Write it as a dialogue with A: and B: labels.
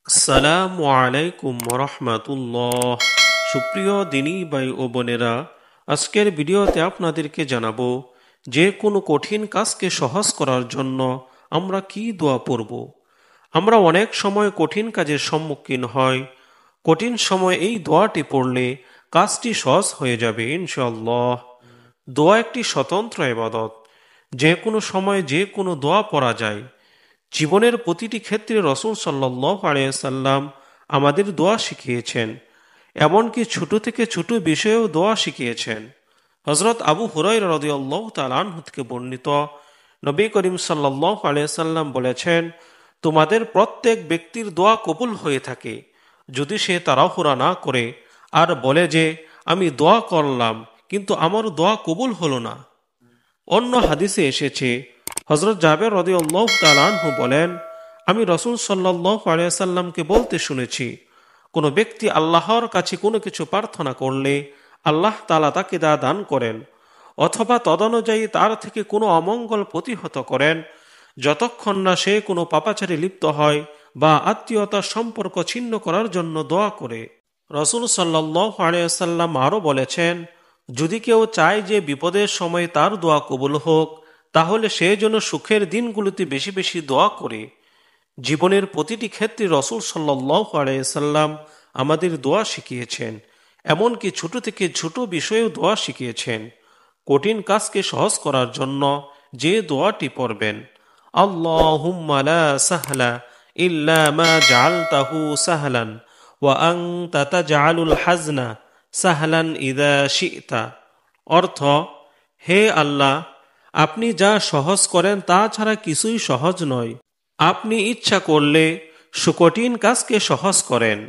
A: আসসালামু আলাইকুম রহমাতুল্লাহ। সুপ্রিয় দিনী ভাই ও বোনেরা, আজকের ভিডিওতে আপনাদেরকে জানাবো যে কোনো কঠিন কাজকে সহজ করার জন্য আমরা কি দোয়া পড়ব। আমরা অনেক সময় কঠিন কাজের সম্মুখীন হই। কঠিন সময় এই দোয়াটি পড়লে কাজটি সহজ হয়ে যাবে ইনশাআল্লাহ। দোয়া একটি স্বতন্ত্র ইবাদত। যে কোনো সময় যে কোনো দোয়া পড়া যায়। জীবনের প্রতিটি ক্ষেত্রে রসূল সাল্লাল্লাহু আলাইহি সাল্লাম আমাদের দোয়া শিখিয়েছেন, এমনকি ছোট থেকে ছোট বিষয়েও দোয়া শিখিয়েছেন। হযরত আবু হুরায়রা রাদিয়াল্লাহু তাআলা আনহু থেকে বর্ণিত, নবী করিম সাল্লাল্লাহু আলাইহি সাল্লাম বলেছেন, তোমাদের প্রত্যেক ব্যক্তির দোয়া কবুল হয়ে থাকে যদি সে তাড়াহুড়া না করে আর বলে যে আমি দোয়া করলাম কিন্তু আমার দোয়া কবুল হলো না। অন্য হাদিসে এসেছে, হযরত জাবের রাদিয়াল্লাহু তাআলা আনহু বলেন, আমি রাসূল সাল্লাল্লাহু আলাইহি সাল্লামকে বলতে শুনেছি, কোনো ব্যক্তি আল্লাহর কাছে কোনো কিছু প্রার্থনা করলে আল্লাহ তাআলা তাকে তা দান করেন, অথবা তদনুযায়ী তার থেকে কোনো অমঙ্গল প্রতিহত করেন, যতক্ষণ না সে কোনো পাপাচারে লিপ্ত হয় বা আত্মীয়তার সম্পর্ক ছিন্ন করার জন্য দোয়া করে। রাসূল সাল্লাল্লাহু আলাইহি সাল্লাম আরও বলেছেন, যদি কেউ চায় যে বিপদের সময় তার দোয়া কবুল হোক, তাহলে সে যেন সুখের দিনগুলোতে বেশি বেশি দোয়া করে। জীবনের প্রতিটি ক্ষেত্রে রাসূল সাল্লাল্লাহু আলাইহি সাল্লাম আমাদের দোয়া শিখিয়েছেন, এমনকি ছোট থেকে ছোট বিষয়েও দোয়া শিখিয়েছেন। কঠিন কাজকে সহজ করার জন্য যে দোয়াটি পড়বেন, আল্লাহুম্মা লা সাহলা ইল্লা মা জাআলতাহু সাহলান ওয়া আনতা তাজআলুল হাজনা সাহলান ইযা শি'তা। অর্থ, হে আল্লাহ, আপনি যা সহজ করেন তা ছাড়া কিছুই সহজ নয়। আপনি ইচ্ছা করলে সুকঠিন কাজকে সহজ করেন।